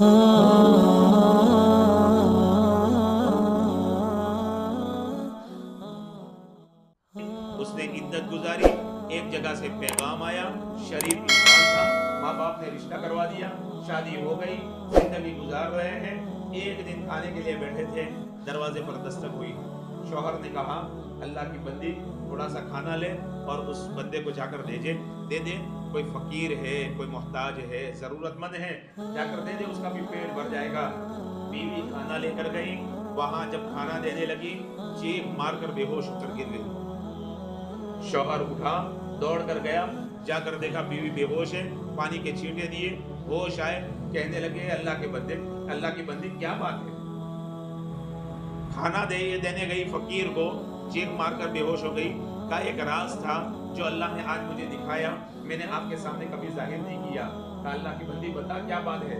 उसने इद्दत गुजारी, एक जगह से पैगाम आया, शरीफ इंसान था, माँ बाप ने रिश्ता करवा दिया, शादी हो गई, जिंदगी गुजार रहे हैं। एक दिन खाने के लिए बैठे थे, दरवाजे पर दस्तक हुई। शौहर ने कहा, अल्लाह की बंदी थोड़ा सा खाना ले और उस बंदे को जाकर दे दे, कोई फकीर है, कोई मोहताज है, जरूरतमंद है, जाकर दे दे, उसका भी पेट भर जाएगा। बीवी खाना लेकर गई, वहां जब खाना देने लगी, चीख मारकर बेहोश होकर गिर गई। शौहर उठा, दौड़ कर गया, जाकर देखा बीवी बेहोश है, पानी के छींटे दिए, होश आए, कहने लगे, अल्लाह के बंदे, अल्लाह की बंदी, क्या बात है? खाना देने गई फकीर को, चीख मारकर बेहोश हो गई। का एक राज था जो अल्लाह ने आज मुझे दिखाया, मैंने आपके सामने कभी जाहिर नहीं किया। कहा, अल्लाह की बंदी बता क्या बात है?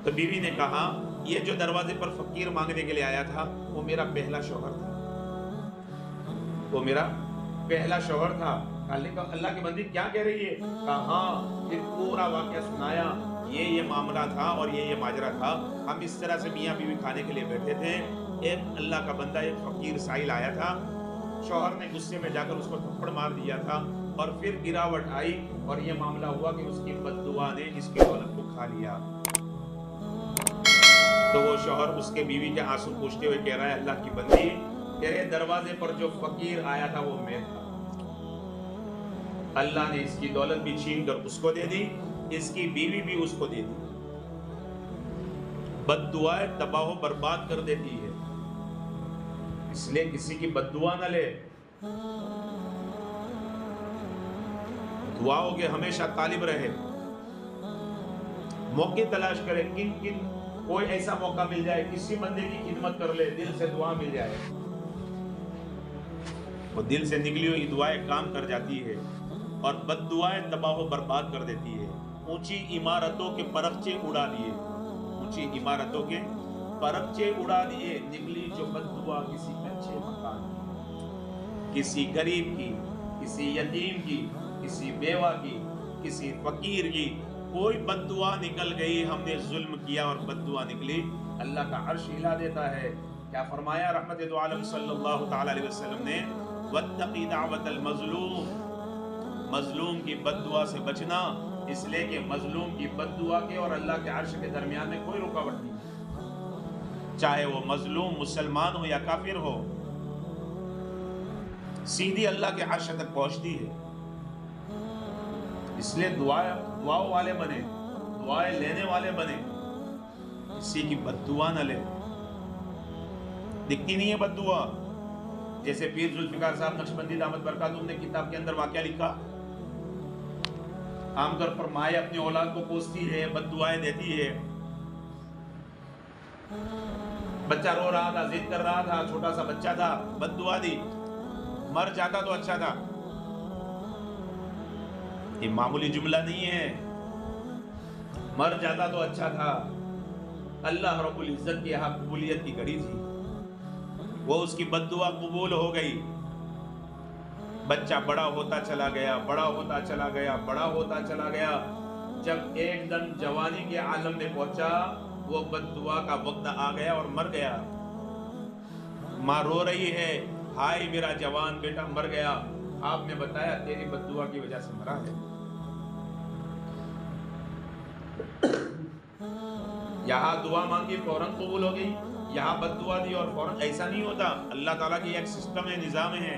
तो बीवी ने कहा, ये जो दरवाजे पर फकीर मांगने के लिए आया था, वो मेरा पहला शौहर था, वो मेरा पहला शौहर था। अल्लाह की बंदी क्या कह रही है? कहा, हाँ, फिर पूरा वाकया सुनाया, ये मामला था और ये माजरा था। हम इस तरह से मियाँ बीवी खाने के लिए बैठे थे, एक अल्लाह का बंदा, एक फकीर साइल आया था, शौहर ने गुस्से में जाकर उसको थप्पड़ मार दिया था, और फिर गिरावट आई और ये मामला हुआ कि उसकी बद्दुआ ने इसकी दौलत को खा लिया। तो वो शौहर उसके बीवी के आंसू पूछते हुए कह रहा है, अल्लाह की बंदी, तेरे दरवाजे पर जो फकीर आया था वो मैं था, अल्लाह ने इसकी दौलत भी छीन कर उसको दे दी, इसकी बीवी भी उसको दे दी। बद्दुआएं तबाह बर्बाद कर देती है, इसलिए किसी की बद्दुआ न ले। दुआओं के हमेशा तालिब रहे, मौके तलाश करे, किन कोई ऐसा मौका मिल जाए, किसी बंदे की खिदमत कर ले, दिल से दुआ मिल जाए, वो दिल से निकली हुई दुआएं काम कर जाती है, और बद्दुआएं तबाह बर्बाद कर देती है। ऊंची इमारतों के परखचे उड़ा दिए, ऊंची इमारतों के परखचे उड़ा दिए, निकली जो बद्दुआ किसी अच्छे मकान की, किसी गरीब की, किसी यतीम की, किसी बेवा की, किसी फकीर की, कोई बद्दुआ निकल गई। हमने जुल्म किया और बद्दुआ निकली, अल्लाह का अर्श हिला देता है। क्या फरमाया रहमत दो आलम सल्लल्लाहु ताला अलैहि वसल्लम ने, वत्तकी दावतल मजलूम, मजलूम की बद्दुआ से बचना, इसलिए कि मजलूम की बद्दुआ के और अल्लाह के अर्श के दरमियान में कोई रुकावट नहीं, चाहे वो मजलूम मुसलमान हो या काफिर हो, सीधी अल्लाह के अर्श तक पहुंचती है। इसलिए दुआओं वाले बने, दुआएं लेने वाले बने, किसी की बद्दुआ न ले। दिखती नहीं है बद्दुआ, जैसे पीर जुल्फिकार साहब नक्शबंदी दामत बरकातुहू ने किताब के अंदर वाकया लिखा, आमतौर पर माए अपनी औलाद को कोसती है, बद्दुआएं देती है। बच्चा रो रहा था, जिद कर रहा था, छोटा सा बच्चा था, बद्दुआ दी, मर जाता तो अच्छा था। ये मामूली जुमला नहीं है, मर जाता तो अच्छा था। अल्लाह रब्बुल इज्जत की यहाँ कबूलियत की घड़ी थी, वो उसकी बद्दुआ कबूल हो गई। बच्चा बड़ा होता चला गया, बड़ा होता चला गया, बड़ा होता चला गया। जब एकदम जवानी के आलम में पहुंचा, वो बद्दुआ का वक्त आ गया और मर गया। माँ रो रही है, हाय मेरा जवान बेटा मर गया। आपने बताया तेरी बद्दुआ की वजह से मरा है। यहाँ दुआ मांगी फौरन कबूल हो गई, यहाँ बद्दुआ दी और फौरन। ऐसा नहीं होता, अल्लाह ताला की एक सिस्टम है, निजाम है।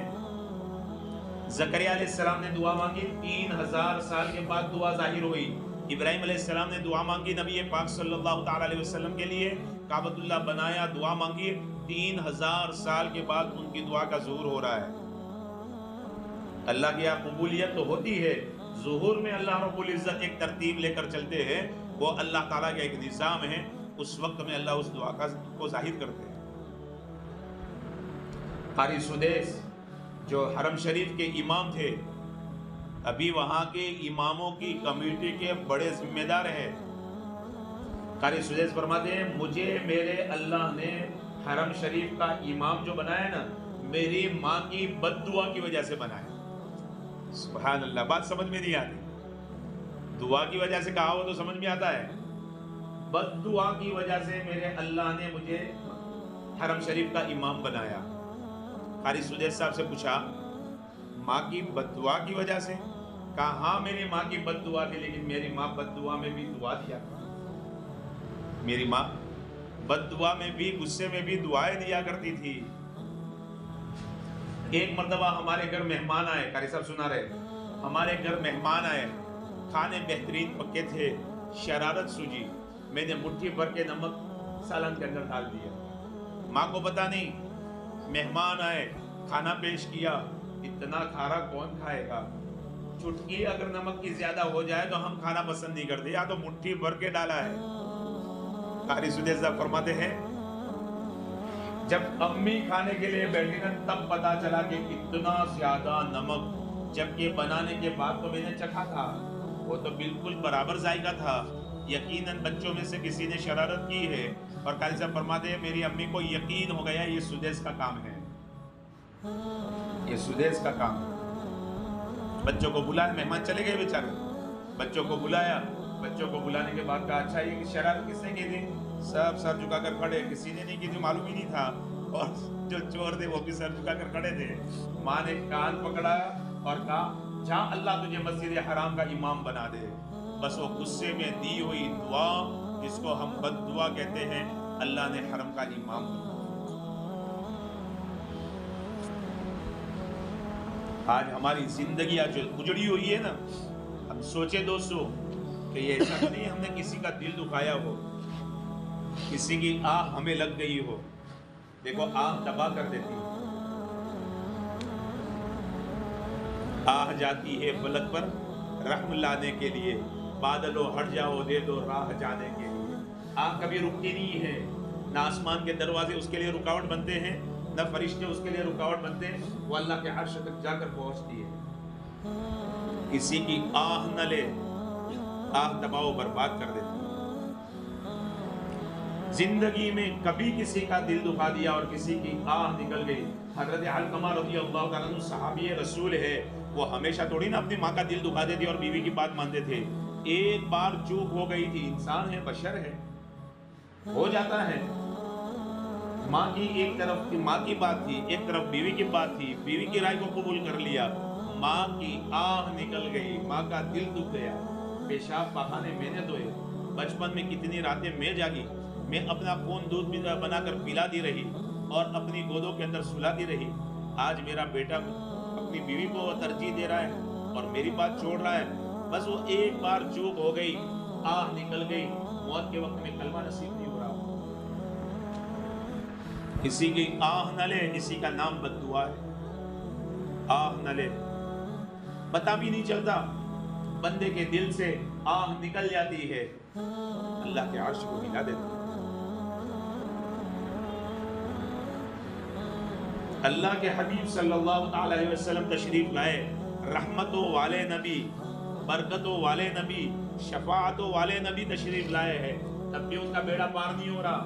ज़करिया अलैहिस्सलाम ने दुआ मांगी, 3000 साल के बाद दुआ जाहिर हुई। इब्राहिम अलैहिस्सलाम ने दुआ मांगी नबी पाक सल्लल्लाहु ताला अलैहि वसल्लम के लिए, काबतुल्लाह बनाया, दुआ मांगी, 3000 साल के बाद उनकी दुआ का ज़ुहूर हो रहा है। अल्लाह की यहाँ कबूलियत तो होती है, ज़ुहूर में अल्लाह रब्बुल इज़्ज़त एक तरतीब लेकर चलते हैं, वो अल्लाह ताला का एक निज़ाम है। उस वक्त में अल्लाह उस दुआ को जाहिर करते हैं। कारी सुदेस जो हरम शरीफ के इमाम थे, अभी वहाँ के इमामों की कमेटी के बड़े जिम्मेदार हैं। कारी सुदेस फरमाते हैं, मुझे मेरे अल्लाह ने हरम शरीफ का इमाम जो बनाया ना, मेरी माँ की बद्दुआ की वजह से बनाया। सुभान अल्लाह। बात समझ में नहीं आती, दुआ की वजह से कहा हो तो समझ में आता है, बद दुआ की वजह से मेरे अल्लाह ने मुझे हरम शरीफ का इमाम बनाया। कारी सुदेश साहब से पूछा, माँ की बद दुआ की वजह से? कहा हाँ, मेरी माँ की बद दुआ थी, लेकिन मेरी माँ बद दुआ में भी दुआ दिया। मेरी माँ बद दुआ में भी, गुस्से में भी दुआएं दिया करती थी। एक मर्तबा हमारे घर मेहमान आए, कारी साहब सुना रहे, हमारे घर मेहमान आए, खाने बेहतरीन पक्के थे, शरारत सूझी, मैंने मुट्ठी भर के नमक सालन के अंदर डाल दिया। माँ को पता नहीं, मेहमान आए, खाना पेश किया, इतना खारा कौन खाएगा, चुटकी अगर नमक की ज्यादा हो जाए तो हम खाना पसंद नहीं करते, या तो मुट्ठी भर के डाला है। कारी सुदेश साहब फरमाते हैं, जब अम्मी खाने के लिए बैठी ना, तब पता चला कि इतना ज्यादा नमक, जबकि बनाने के बाद तो मैंने चखा था, वो तो बिल्कुल बराबर जायका था। यकीनन बच्चों में से किसी ने शरारत की है। और कारी साहब फरमाते हैं, मेरी अम्मी को यकीन हो गया ये सुदेश का काम है, ये सुदेश का काम है। बच्चों को बुलाया, मेहमान चले गए बेचारे, बच्चों को बुलाया, बच्चों को बुलाने के बाद कहा, अच्छा ये शरारत किसने की थी? सब सर झुकाकर खड़े, किसी ने नहीं की थी, मालूम ही नहीं था। और जो चोर थे वो भी सर झुकाकर खड़े थे। माँ ने कान पकड़ा और कहा, जा अल्लाह तुझे मस्जिद हराम का इमाम बना दे। बस वो गुस्से में दी हुई दुआ, जिसको हम बद दुआ कहते हैं, अल्लाह ने हरम का इमाम बना। आज हमारी जिंदगी जो उजड़ी हुई है ना, हम सोचे दोस्तों कि ये ऐसा नहीं हमने किसी का दिल दुखाया हो, किसी की आह हमें लग गई हो। देखो आह तबाह कर देती है, आह जाती है फलक पर रहम लाने के लिए, बादलो हट जाओ दे दो राह जाने के लिए। आह कभी रुकती नहीं है, ना आसमान के दरवाजे उसके लिए रुकावट बनते हैं, न फरिश्ते उसके लिए रुकावट बनते हैं, वो अल्लाह के अर्श तक जाकर पहुंचती है। किसी की आह न ले, आह दबाओ बर्बाद कर देती है। जिंदगी में कभी किसी का दिल दुखा दिया और किसी की आह निकल गई। हजरत अलकमा रज़ियल्लाहु ताला अन्हु सहाबी रसूल है, वो हमेशा थोड़ी ना अपनी माँ का दिल दुखा देते और बीवी की बात मानते थे। एक बार चूक हो गई थी, इंसान है, बशर है, हो जाता है। माँ की एक तरफ माँ की बात थी, एक तरफ बीवी की बात थी, बीवी की राय को कबूल कर लिया, माँ की आह निकल गई, माँ का दिल दुख गया। पेशाब बहाने मैंने धोए, बचपन में कितनी रातें मैं जागी, मैं अपना खून दूध बनाकर पिलाती रही और अपनी गोदों के अंदर सुलाती रही। आज मेरा बेटा अपनी बीवी को तरजीह दे रहा है और मेरी बात छोड़ रहा है। बस वो एक बार चूक हो गई, आह निकल गई, मौत के वक्त में कलमा नसीब नहीं हो रहा। किसी की आह न ले, इसी का नाम बद्दुआ है। आह न ले, पता भी नहीं चलता, बंदे के दिल से आह निकल जाती है, अल्लाह के अर्श को हिला देती है। अल्लाह के हबीब सल्लल्लाहु अलैहि वसल्लम तशरीफ लाए, रहमतों वाले नबी, बरकतों वाले नबी, शफाअतों वाले नबी तशरीफ लाए हैं, तब भी उनका बेड़ा पार नहीं हो रहा।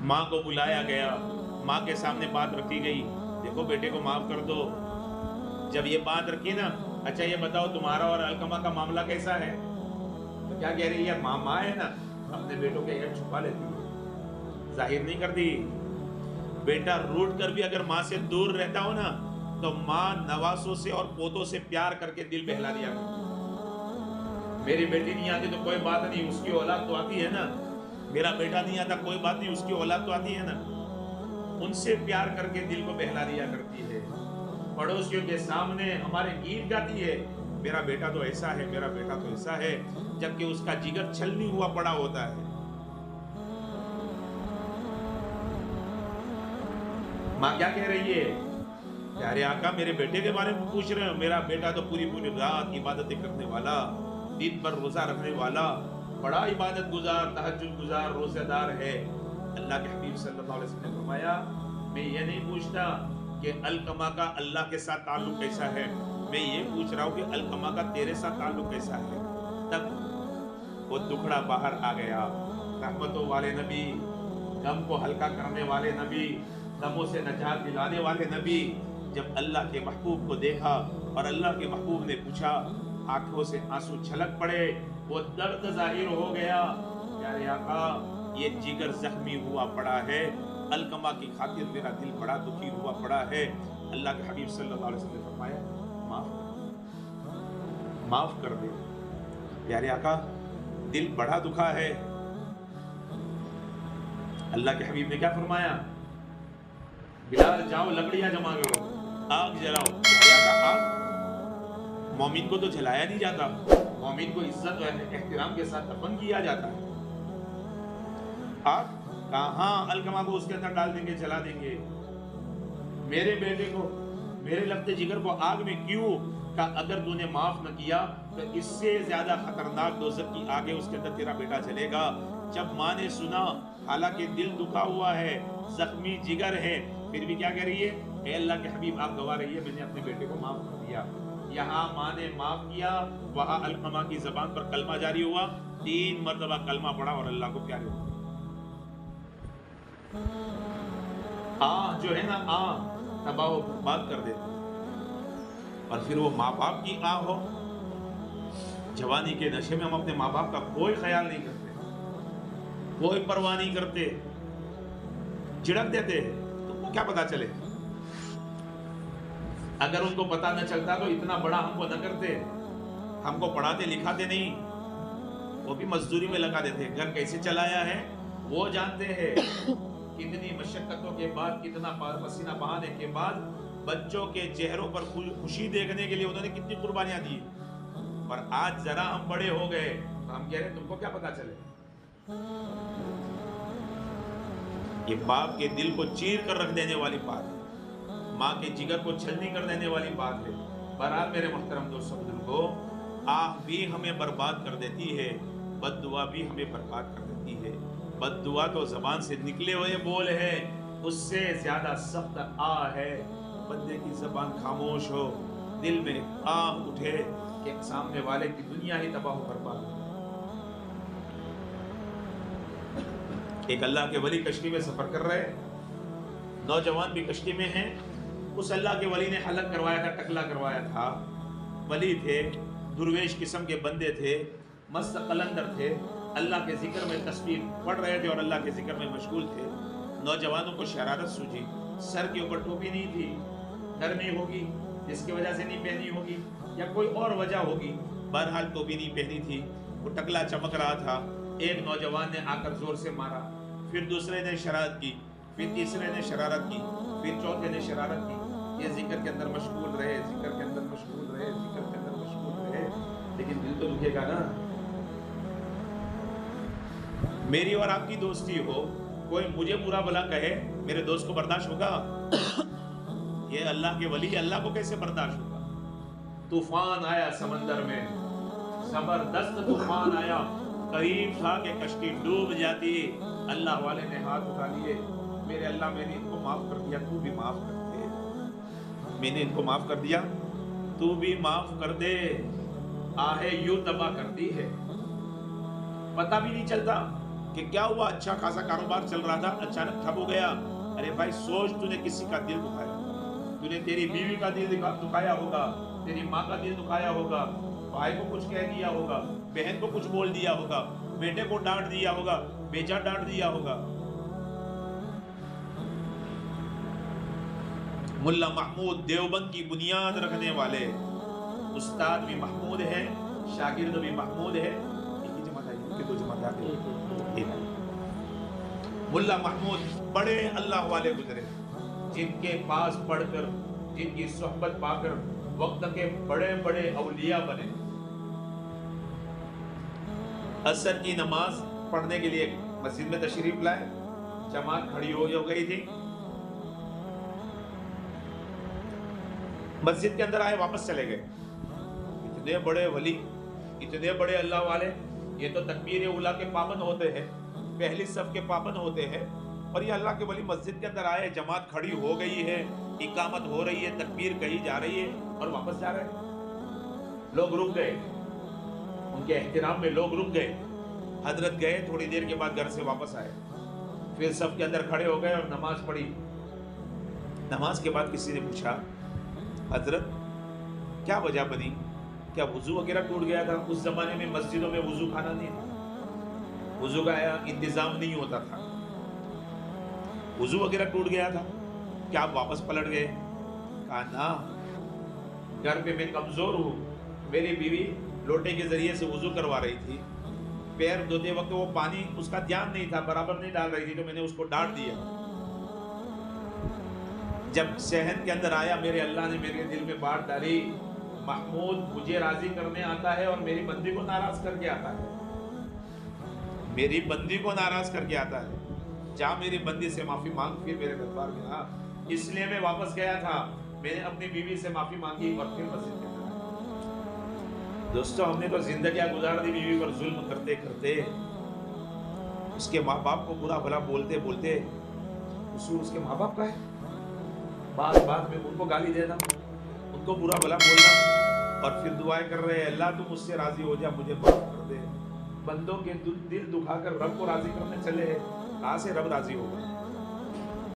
माँ को बुलाया गया, माँ के सामने बात रखी गई, देखो बेटे को माफ कर दो। जब ये बात रखी ना, अच्छा ये बताओ तुम्हारा और अलकमा का मामला कैसा है, तो क्या कह रही है, माँ माँ है ना, अपने बेटों के ऐब छुपा लेती है, जाहिर नहीं करती। बेटा रूठ कर भी अगर माँ से दूर रहता हो ना, तो माँ नवासों से और पोतों से प्यार करके दिल बहला दिया। मेरी बेटी नहीं आती तो कोई बात नहीं, उसकी औलाद तो आती है ना, मेरा बेटा नहीं आता कोई बात नहीं, उसकी औलाद तो आती है ना। उनसे प्यार करके दिल को बहला दिया करती है। पड़ोसियों के सामने हमारे गीत गाती है, मेरा बेटा तो ऐसा है, मेरा बेटा तो ऐसा है, जबकि उसका जिगर छलनी हुआ पड़ा होता है। माँ क्या कह रही है, प्यारे आका मेरे बेटे के बारे में पूछ रहे हो, मेरा बेटा तो पूरी पूरी रात इबादतें करने वाला, दिन भर रोजा रखने वाला, बड़ा इबादत गुजार, तहज्जुद गुजार, रोजेदार है। अल्लाह के हबीब सल्लल्लाहु अलैहि वसल्लम ने फरमाया, मैं ये नहीं पूछता कि अलकमा का अल्लाह के साथ ताल्लुक कैसा है, मैं ये पूछ रहा हूँ कि अलकमा का तेरे साथ ताल्लुक कैसा है। तब वो दुखड़ा बाहर आ गया। रहमतों वाले नबी, गम को हल्का करने वाले नबी, गमों से नजात दिलाने वाले नबी, जब अल्लाह के महबूब को देखा और अल्लाह के महबूब ने पूछा, आंखों से आंसू छलक पड़े, वो दर्द जाहिर हो गया। प्यारे आका, ये जिगर जख्मी हुआ पड़ा है, अलकमा की खातिर मेरा दिल बड़ा दुखी हुआ पड़ा है। अल्लाह के हबीब सल्लल्लाहु अलैहि वसल्लम ने फरमाया, माफ कर दे। प्यारे आका, दिल बड़ा दुखा है। अल्लाह के हबीब ने क्या फरमाया? बिलाल जाओ लकड़ियां जमा करो, आग जलाओ। प्यारे आका, आग मोमिन को तो जलाया नहीं जाता, मोमिन को इज्जत और एहतराम के साथ दफन किया जाता है। आग कहाँ अलकमा को उसके अंदर डाल देंगे, जला देंगे। मेरे बेटे को, मेरे लफ्ते जिगर को आग में क्यों? का अगर तूने माफ न किया तो इससे ज्यादा खतरनाक दोज़ख की आगे उसके अंदर तेरा बेटा चलेगा। जब माँ ने सुना, हालांकि दिल दुखा हुआ है, जख्मी जिगर है, फिर भी क्या कह रही है? ए अल्लाह के हबीब, आप गवाह रहिए, मैंने अपने बेटे को माफ कर दिया। यहाँ माँ ने माफ किया, वहाँ अलकमा की जबान पर कलमा जारी हुआ, 3 मरतबा कलमा पड़ा और अल्लाह को प्यारे हो। जो है ना, तबाह बर्बाद कर देते। और फिर वो माँ बाप की हो, जवानी के नशे में हम अपने माँ बाप का कोई ख्याल नहीं करते, कोई परवाह नहीं करते, झिड़क देते। तुमको क्या पता चले? अगर उनको पता न चलता तो इतना बड़ा हमको न करते, हमको पढ़ाते लिखाते नहीं, वो भी मजदूरी में लगा देते। घर कैसे चलाया है वो जानते हैं। कितनी मशक्कतों के बाद, कितना पसीना बहाने के बाद बच्चों के चेहरों पर खुशी देखने के लिए उन्होंने कितनी कुर्बानियां दी। पर आज जरा हम बड़े हो गए तो हम कह रहे तुमको क्या पता चले। ये बाप के दिल को चीर कर रख देने वाली बात है, माँ के जिगर को छलनी कर देने वाली बात है। बहरहाल मेरे मोहतरम दोस्तों बुजुर्गों, आह भी हमें बर्बाद कर देती है, बद्दुआ भी हमें बर्बाद कर देती है। बद्दुआ तो जबान से निकले हुए बोल है, उससे ज्यादा सख्त आ है बंदे की जबान खामोश हो, दिल में आह उठे कि सामने वाले की दुनिया ही तबाह बर्बाद हो। एक अल्लाह के वली कश्ती में सफर कर रहे, नौजवान भी कश्ती में हैं। उस अल्लाह के वली ने हलक करवाया था, टकला करवाया था। वली थे, दुर्वेश किस्म के बंदे थे, मस्त कलंदर थे, अल्लाह के जिक्र में तस्बीह पढ़ रहे थे और अल्लाह के जिक्र में मशगूल थे। नौजवानों को शरारत सूझी, सर के ऊपर टोपी नहीं थी, गर्मी होगी जिसकी वजह से नहीं पहनी होगी या कोई और वजह होगी, बहरहाल टोपी नहीं पहनी थी। वो टकला चमक रहा था। एक नौजवान ने आकर जोर से मारा, फिर दूसरे ने शरारत की, फिर तीसरे ने शरारत की, फिर चौथे ने शरारत की। ये जिक्र के अंदर मशगूल रहे, जिक्र के अंदर मशगूल रहे, जिक्र के अंदर मशगूल रहे, लेकिन दिल तो दुखेगा ना। मेरी और आपकी दोस्ती हो, कोई मुझे बुरा भला कहे, मेरे दोस्त को बर्दाश्त होगा? ये अल्लाह के वली, अल्लाह को कैसे बर्दाश्त होगा? तूफान आया समंदर में, जबरदस्त तूफान आया, करीब था कि कश्ती डूब जाती। अल्लाह वाले ने हाथ उठा लिए, मेरे अल्लाह मैंने इनको माफ कर दिया, तू भी माफ कर दे। मैंने इनको माफ कर दिया, तू भी माफ कर दे। आहे यूं तबाह करती है, पता भी नहीं चलता कि क्या हुआ। अच्छा खासा कारोबार चल रहा था, अचानक ठप हो गया। अरे भाई सोच, तूने किसी का दिल दुखाया, तूने तेरी बीवी का दिल दुखाया होगा, तेरी माँ का दिल दुखाया होगा, भाई को कुछ कह दिया होगा, बहन को कुछ बोल दिया होगा, बेटे को डांट दिया होगा, बेचा डांट दिया होगा। मुल्ला महमूद देवबंद की बुनियाद रखने वाले उस्ताद भी महमूद है, शागिर्द भी महमूद है। मुल्ला महमूद बड़े अल्लाह वाले गुजरे, जिनके पास पढ़कर, जिनकी सोहबत पाकर वक्त के बड़े बड़े औलिया बने। असर की नमाज पढ़ने के लिए मस्जिद में तशरीफ लाए, जमात खड़ी हो गई थी, मस्जिद के अंदर आए, वापस चले गए। इतने बड़े वली, इतने बड़े अल्लाह वाले, ये तो तकबीर उला के पाबंद होते हैं, पहली सफ के पाबंद होते हैं, और ये अल्लाह के वली मस्जिद के अंदर आए, जमात खड़ी हो गई है, इकामत हो रही है, तकबीर कही जा रही है और वापस जा रहे हैं। लोग रुक गए, उनके एहतराम में लोग रुक गए। हजरत गए, थोड़ी देर के बाद घर से वापस आए, फिर सब के अंदर खड़े हो गए और नमाज पढ़ी। नमाज के बाद किसी ने पूछा, हजरत क्या वजह बनी کیا وضو وغیرہ ٹوٹ گیا تھا؟ اس زمانے میں مسجدوں میں وضو خانہ نہیں تھا، وضو کا انتظام نہیں ہوتا تھا، وضو وغیرہ ٹوٹ گیا تھا، کیا آپ واپس پلٹ گئے؟ کہا نا، گھر پہ میں کمزور ہوں، میری بیوی لوٹے کے ذریعے سے وضو کروا رہی تھی، پیر دھوتے وقت وہ پانی اس کا دھیان نہیں تھا، برابر نہیں ڈال رہی تھی، تو میں نے اس کو ڈانٹ دیا۔ جب صحن کے اندر آیا، میرے اللہ نے میرے دل میں بات ڈالی، محمود مجھے راضی کرنے آتا ہے اور میری بندی کو ناراض کر کے آتا ہے، میری بندی کو ناراض کر کے آتا ہے، جا میری بندی سے معافی مانگ، پھر میرے دربار میں آ۔ اس لیے میں واپس گیا تھا، میں نے اپنی بیوی سے معافی مانگی اور پھر مسجد کے اندر آیا۔ دوستو، ہم نے تو زندگیاں گزار دی بیوی پر ظلم کرتے کرتے، اس کے ماں باپ کو برا بھلا بولتے بولتے۔ قصور اس کے ماں باپ کا ہے، بعض بات میں ان کو گالی دینا، ان کو برا بھلا بولنا، اور پھر دعائیں کر رہے ہیں اللہ تو مجھ سے راضی ہو جا، مجھے معاف کر دے۔ بندوں کے دل دکھا کر رب کو راضی کرنے چلے ہیں، کہاں سے رب راضی ہوگا؟